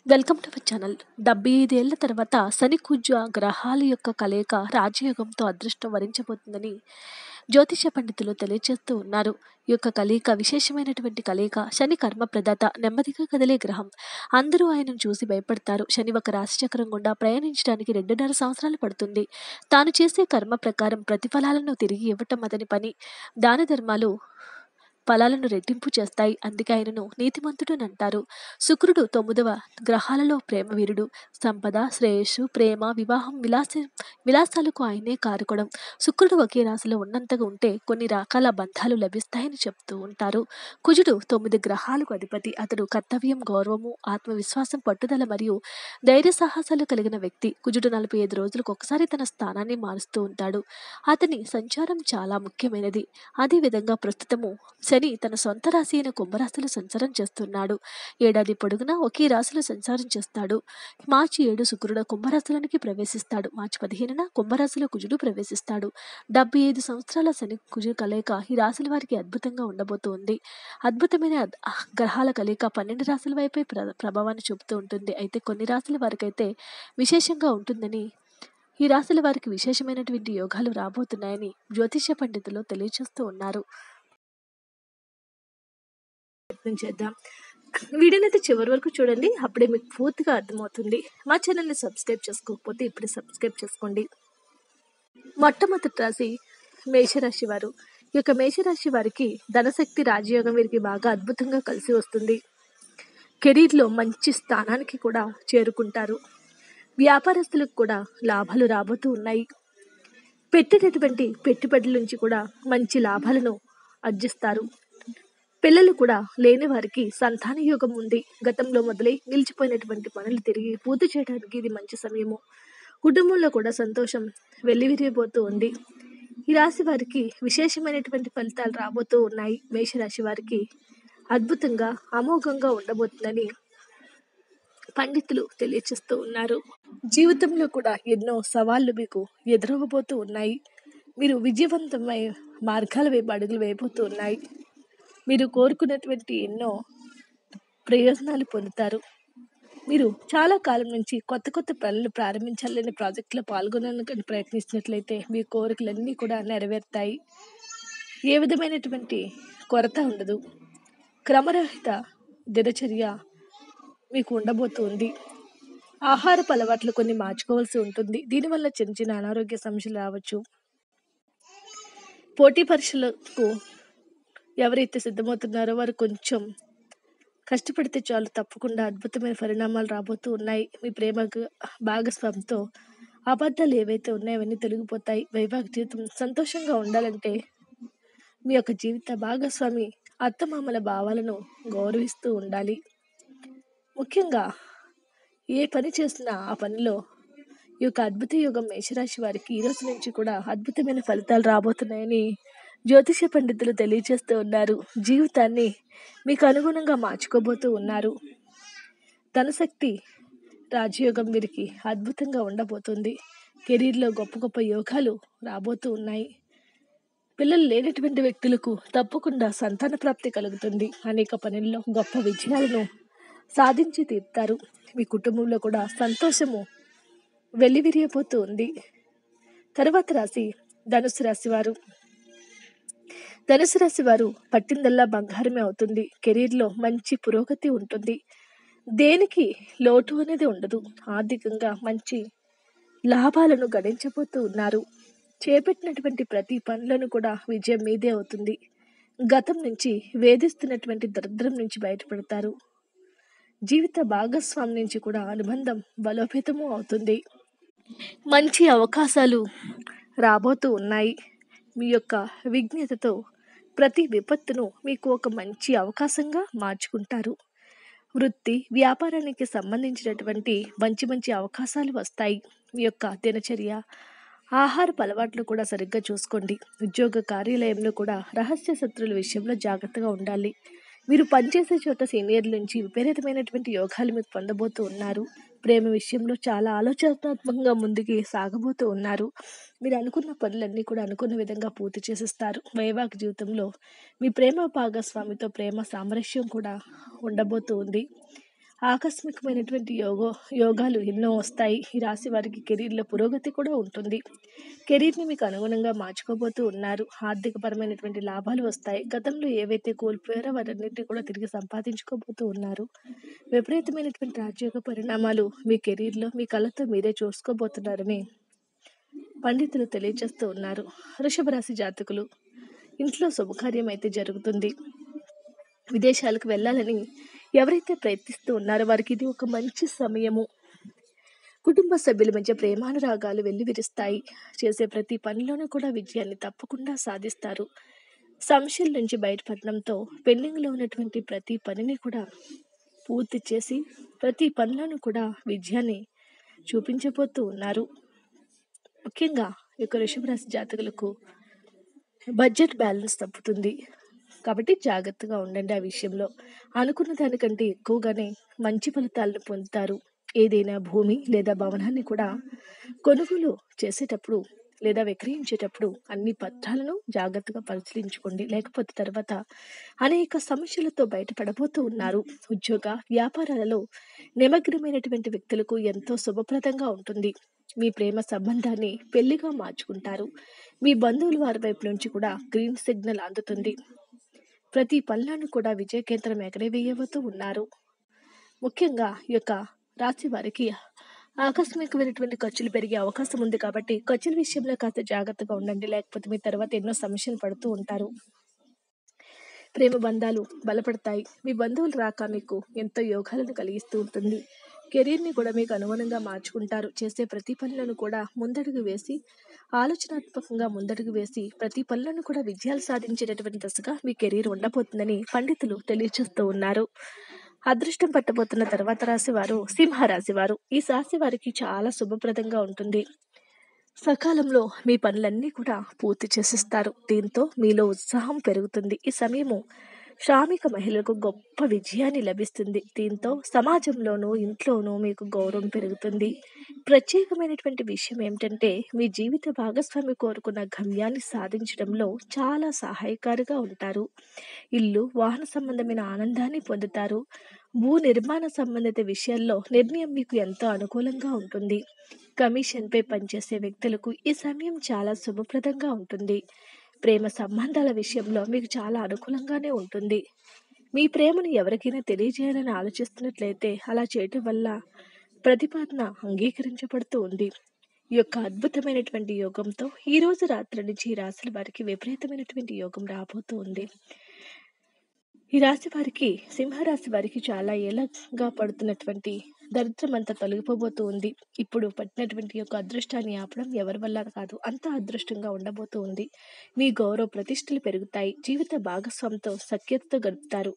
Welcome to our channel. 75 ఏళ్ల తర్వాత శని కుజ గ్రహాల యొక్క కలయిక రాజయోగంతో అదృష్టం వరించబోతుందని జ్యోతిష పండితులు తెలియజేస్తూ ఉన్నారు. ఈ యొక్క కలయిక విశేషమైనటువంటి కలయిక. శని కర్మ ప్రదాత, నెమ్మదిగా కదిలే గ్రహం. అందరూ ఆయనను చూసి భయపడతారు. శని ఒక రాశి చక్రం గుండా ప్రయాణించడానికి 2.5 సంవత్సరాలు పడుతుంది. తాను చేసే కర్మ ప్రకారం ప్రతిఫలాలను తిరిగి ఇవ్వటం అతని పని. దాన ధర్మాలు ఫలాలను రెట్టింపు చేస్తాయి. అందుకే ఆయనను నీతిమంతుడు అని అంటారు. శుక్రుడు 9వ గ్రహాలలో ప్రేమ వీరుడు. సంపద, శ్రేయస్సు, ప్రేమ, వివాహం, విలాసాలకు ఆయనే కారకుడం. శుక్రుడు ఒకే రాశిలో ఉన్నంతగా ఉంటే కొన్ని రకాల బంధాలు లభిస్తాయని చెప్తూ ఉంటారు. కుజుడు 9 గ్రహాలకు అధిపతి. అతడు కర్తవ్యం, గౌరవము, ఆత్మవిశ్వాసం, పట్టుదల మరియు ధైర్య సాహసాలు కలిగిన వ్యక్తి. కుజుడు 45 రోజులకు ఒకసారి తన స్థానాన్ని మారుస్తూ ఉంటాడు. అతని సంచారం చాలా ముఖ్యమైనది. అదేవిధంగా ప్రస్తుతము శని తన సొంత రాశి అయిన కుంభరాశిలో సంచారం చేస్తున్నాడు. ఏడాది పొడుగునా ఒకే రాశిలో సంచారం చేస్తాడు. మార్చి 7 శుక్రుడు కుంభరాశిలోనికి ప్రవేశిస్తాడు. మార్చి 15న కుంభరాశిలో కుజుడు ప్రవేశిస్తాడు. 75 సంవత్సరాల శని కుజుడు కలయిక ఈ రాశుల వారికి అద్భుతంగా ఉండబోతుంది. అద్భుతమైన గ్రహాల కలయిక 12 రాశుల వైపే ప్రభావాన్ని చూపుతూ ఉంటుంది. అయితే కొన్ని రాశుల వారికైతే విశేషంగా ఉంటుందని, ఈ రాశుల వారికి విశేషమైనటువంటి యోగాలు రాబోతున్నాయని జ్యోతిష పండితులు తెలియజేస్తూ ఉన్నారు. ప్రయత్నం చేద్దాం. వీడియోని అయితే చివరి వరకు చూడండి. అప్పుడే మీకు పూర్తిగా అర్థమవుతుంది. మా ఛానల్ని సబ్స్క్రైబ్ చేసుకోకపోతే ఇప్పుడే సబ్స్క్రైబ్ చేసుకోండి. మొట్టమొదటి రాశి మేషరాశి వారు. ఈ యొక్క మేషరాశి వారికి ధనశక్తి, రాజయోగం వీరికి బాగా అద్భుతంగా కలిసి వస్తుంది. కెరీర్లో మంచి స్థానానికి కూడా చేరుకుంటారు. వ్యాపారస్తులకు కూడా లాభాలు రాబోతూ ఉన్నాయి. పెట్టినటువంటి పెట్టుబడుల నుంచి కూడా మంచి లాభాలను ఆర్జిస్తారు. పిల్లలు కూడా లేని వారికి సంతాన యోగం ఉంది. గతంలో మొదలై నిలిచిపోయినటువంటి పనులు తిరిగి పూర్తి చేయడానికి ఇది మంచి సమయము. కుటుంబంలో కూడా సంతోషం వెల్లివిరిగిపోతూ ఉంది. ఈ రాశి వారికి విశేషమైనటువంటి ఫలితాలు రాబోతూ ఉన్నాయి. మేషరాశి వారికి అద్భుతంగా అమోఘంగా ఉండబోతుందని పండితులు తెలియచేస్తూ ఉన్నారు. జీవితంలో కూడా ఎన్నో సవాళ్లు మీకు ఎదురవబోతూ ఉన్నాయి. మీరు విజయవంతమైన మార్గాల వైపు అడుగులు వేయబోతూ ఉన్నాయి. మీరు కోరుకున్నటువంటి ఎన్నో ప్రయోజనాలు పొందుతారు. మీరు చాలా కాలం నుంచి కొత్త కొత్త పనులు ప్రారంభించాలని ప్రాజెక్టులో పాల్గొనడానికి ప్రయత్నిస్తున్నట్లయితే మీ కోరికలన్నీ కూడా నెరవేరుతాయి. ఏ విధమైనటువంటి కొరత ఉండదు. క్రమరహిత దినచర్య మీకు ఉండబోతుంది. ఆహారపు అలవాట్లు కొన్ని మార్చుకోవాల్సి ఉంటుంది. దీనివల్ల చిన్న చిన్న అనారోగ్య సమస్యలు రావచ్చు. పోటీ పరీక్షలకు ఎవరైతే సిద్ధమవుతున్నారో వారు కొంచెం కష్టపడితే చాలు, తప్పకుండా అద్భుతమైన పరిణామాలు రాబోతూ ఉన్నాయి. మీ ప్రేమ భాగస్వామితో అబద్ధాలు ఏవైతే ఉన్నాయో అవన్నీ తొలగిపోతాయి. వైవాహిక జీవితం సంతోషంగా ఉండాలంటే మీ యొక్క జీవిత భాగస్వామి అత్తమామల భావాలను గౌరవిస్తూ ఉండాలి. ముఖ్యంగా ఏ పని చేసినా ఆ పనిలో ఈ యొక్క అద్భుత యోగం మేషరాశి వారికి ఈ రోజు నుంచి కూడా అద్భుతమైన ఫలితాలు రాబోతున్నాయని జ్యోతిష పండితులు తెలియజేస్తూ ఉన్నారు. జీవితాన్ని మీకు అనుగుణంగా మార్చుకోబోతూ ఉన్నారు. ధనశక్తి, రాజయోగం వీరికి అద్భుతంగా ఉండబోతుంది. కెరీర్లో గొప్ప గొప్ప యోగాలు రాబోతూ ఉన్నాయి. పిల్లలు లేనటువంటి వ్యక్తులకు తప్పకుండా సంతాన ప్రాప్తి కలుగుతుంది. అనేక పనుల్లో గొప్ప విజయాలను సాధించి తీరుతారు. మీ కుటుంబంలో కూడా సంతోషము వెల్లివిరియబోతూ ఉంది. తర్వాత రాశి ధనుసు రాశి వారు. ధనుసు రాశి వారు పట్టిందల్లా బంగారమే అవుతుంది. కెరీర్లో మంచి పురోగతి ఉంటుంది. దేనికి లోటు అనేది ఉండదు. ఆర్థికంగా మంచి లాభాలను గడించబోతూ ఉన్నారు. చేపట్టినటువంటి ప్రతి పనులను కూడా విజయం మీదే అవుతుంది. గతం నుంచి వేధిస్తున్నటువంటి దరిద్రం నుంచి బయటపడతారు. జీవిత భాగస్వామి నుంచి కూడా అనుబంధం బలోపేతము అవుతుంది. మంచి అవకాశాలు రాబోతూ ఉన్నాయి. మీ యొక్క విజ్ఞతతో ప్రతి విపత్తును మీకు ఒక మంచి అవకాశంగా మార్చుకుంటారు. వృత్తి, వ్యాపారానికి సంబంధించినటువంటి మంచి మంచి అవకాశాలు వస్తాయి. మీ యొక్క దినచర్య, ఆహారపు అలవాట్లు కూడా సరిగ్గా చూసుకోండి. ఉద్యోగ కార్యాలయంలో కూడా రహస్య శత్రువుల విషయంలో జాగ్రత్తగా ఉండాలి. మీరు పనిచేసే చోట సీనియర్ల నుంచి విపరీతమైనటువంటి యోగాలు మీకు పొందబోతూ ఉన్నారు. ప్రేమ విషయంలో చాలా ఆలోచనాత్మకంగా ముందుకి సాగబోతూ ఉన్నారు. మీరు అనుకున్న పనులన్నీ కూడా అనుకున్న విధంగా పూర్తి చేసేస్తారు. వైవాహిక జీవితంలో మీ ప్రేమ భాగస్వామితో ప్రేమ సామరస్యం కూడా ఉండబోతూ ఉంది. ఆకస్మికమైనటువంటి యోగాలు ఎన్నో వస్తాయి. ఈ రాశి వారికి కెరీర్‌లో పురోగతి కూడా ఉంటుంది. కెరీర్‌ని మీకు అనుగుణంగా మార్చుకోబోతూ ఉన్నారు. ఆర్థికపరమైనటువంటి లాభాలు వస్తాయి. గతంలో ఏవైతే కోల్పోయారో వాటన్నిటిని కూడా తిరిగి సంపాదించుకోబోతూ ఉన్నారు. విపరీతమైనటువంటి రాజయోగ పరిణామాలు మీ కెరీర్‌లో మీ కళ్ళతో మీరే చూసుకోబోతున్నారని పండితులు తెలియజేస్తూ ఉన్నారు. వృషభ రాశి జాతకులు, ఇంట్లో శుభకార్యం అయితే జరుగుతుంది. విదేశాలకు వెళ్ళాలని ఎవరైతే ప్రయత్నిస్తూ ఉన్నారో వారికి ఇది ఒక మంచి సమయము. కుటుంబ సభ్యుల మధ్య ప్రేమానురాగాలు వెల్లివిరుస్తాయి. చేసే ప్రతి పనిలోనూ కూడా విజయాన్ని తప్పకుండా సాధిస్తారు. సమస్యల నుంచి బయటపడడంతో పెండింగ్లో ఉన్నటువంటి ప్రతి పనిని కూడా పూర్తి చేసి ప్రతి పనిలోనూ కూడా విజయాన్ని చూపించబోతూ ఉన్నారు. ముఖ్యంగా ఈ యొక్క వృషభ రాశి జాతకులకు బడ్జెట్ బ్యాలెన్స్ తప్పుతుంది. కాబట్టి జాగ్రత్తగా ఉండండి ఆ విషయంలో. అనుకున్న దానికంటే ఎక్కువగానే మంచి ఫలితాలను పొందుతారు. ఏదైనా భూమి లేదా భవనాన్ని కూడా కొనుగోలు చేసేటప్పుడు లేదా విక్రయించేటప్పుడు అన్ని పత్రాలను జాగ్రత్తగా పరిశీలించుకోండి. లేకపోతే తర్వాత అనేక సమస్యలతో బయటపడబోతూ ఉన్నారు. ఉద్యోగ వ్యాపారాలలో నిమగ్నమైనటువంటి వ్యక్తులకు ఎంతో శుభప్రదంగా ఉంటుంది. మీ ప్రేమ సంబంధాన్ని పెళ్లిగా మార్చుకుంటారు. మీ బంధువుల వారి వైపు నుంచి కూడా గ్రీన్ సిగ్నల్ అందుతుంది. ప్రతి పనులను కూడా విజయకేంద్రం ఎగరవేయబోతూ ఉన్నారు. ముఖ్యంగా ఈ యొక్క రాశి వారికి ఆకస్మికమైనటువంటి ఖర్చులు పెరిగే అవకాశం ఉంది. కాబట్టి ఖర్చుల విషయంలో కాస్త జాగ్రత్తగా ఉండండి. లేకపోతే మీ తర్వాత ఎన్నో సమస్యలు పడుతూ ఉంటారు. ప్రేమ బంధాలు బలపడతాయి. మీ బంధువులు రాక మీకు ఎంతో యోగాలను కలిగిస్తూ ఉంటుంది. కెరీర్ని కూడా మీకు అనుగుణంగా మార్చుకుంటారు. చేసే ప్రతి పనులను కూడా ముందడుగు వేసి ఆలోచనాత్మకంగా ముందడుగు వేసి ప్రతి పనులను కూడా విజయాలు సాధించేటటువంటి దశగా మీ కెరీర్ ఉండబోతుందని పండితులు తెలియజేస్తూ ఉన్నారు. అదృష్టం పట్టబోతున్న తర్వాత రాశి వారు సింహరాశి వారు. ఈ రాశి వారికి చాలా శుభప్రదంగా ఉంటుంది. సకాలంలో మీ పనులన్నీ కూడా పూర్తి చేసిస్తారు. దీంతో మీలో ఉత్సాహం పెరుగుతుంది. ఈ సమయము శ్రామిక మహిళలకు గొప్ప విజయాన్ని లభిస్తుంది. దీంతో సమాజంలోనూ ఇంట్లోనూ మీకు గౌరవం పెరుగుతుంది. ప్రత్యేకమైనటువంటి విషయం ఏమిటంటే మీ జీవిత భాగస్వామి కోరుకున్న గమ్యాన్ని సాధించడంలో చాలా సహాయకారిగా ఉంటారు. ఇల్లు వాహన సంబంధమైన ఆనందాన్ని పొందుతారు. భూ నిర్మాణ సంబంధిత విషయాల్లో నిర్ణయం మీకు ఎంతో అనుకూలంగా ఉంటుంది. కమిషన్పై పనిచేసే వ్యక్తులకు ఈ సమయం చాలా శుభప్రదంగా ఉంటుంది. ప్రేమ సంబంధాల విషయంలో మీకు చాలా అనుకూలంగానే ఉంటుంది. మీ ప్రేమను ఎవరికైనా తెలియజేయాలని ఆలోచిస్తున్నట్లయితే అలా చేయటం వల్ల ప్రతిపాదన అంగీకరించబడుతూ ఉంది. ఈ యొక్క అద్భుతమైనటువంటి యోగంతో ఈ రోజు రాత్రి నుంచి ఈ రాశుల వారికి విపరీతమైనటువంటి యోగం రాబోతూ ఉంది. ఈ రాశి వారికి సింహరాశి వారికి చాలా ఏళ్ళగా పడుతున్నటువంటి దరిద్రం అంతా తొలగిపోబోతూ ఉంది. ఇప్పుడు పట్టినటువంటి యొక్క అదృష్టాన్ని ఆపడం ఎవరి వల్ల కాదు, అంత అదృష్టంగా ఉండబోతూ ఉంది. మీ గౌరవ ప్రతిష్టలు పెరుగుతాయి. జీవిత భాగస్వామితో సఖ్యతతో గడుపుతారు.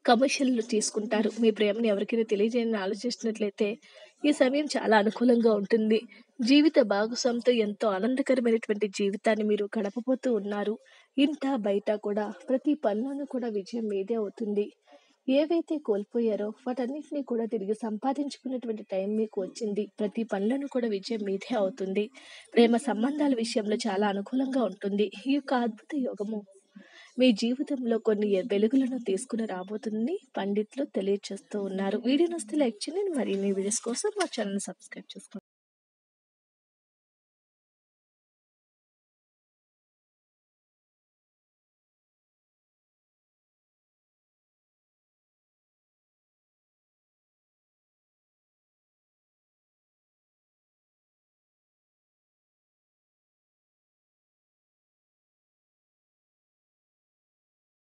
కమర్షియల్లు తీసుకుంటారు. మీ ప్రేమను ఎవరికైనా తెలియజేయాలని ఆలోచిస్తున్నట్లయితే ఈ సమయం చాలా అనుకూలంగా ఉంటుంది. జీవిత భాగస్వామితో ఎంతో ఆనందకరమైనటువంటి జీవితాన్ని మీరు గడపబోతూ ఉన్నారు. ఇంట బయట కూడా ప్రతి పనిలోనూ కూడా విజయం మీదే అవుతుంది. ఏవైతే కోల్పోయారో వాటన్నిటినీ కూడా తిరిగి సంపాదించుకునేటువంటి టైం మీకు వచ్చింది. ప్రతి పనులను కూడా విజయం మీదే అవుతుంది. ప్రేమ సంబంధాల విషయంలో చాలా అనుకూలంగా ఉంటుంది. ఈ యొక్క అద్భుత యోగము మీ జీవితంలో కొన్ని వెలుగులను తీసుకుని రాబోతుందని పండితులు తెలియజేస్తూ ఉన్నారు. వీడియో నచ్చితే లైక్ చేయండి. మరిన్ని వీడియోస్ కోసం మా ఛానల్ సబ్స్క్రైబ్ చేసుకోండి.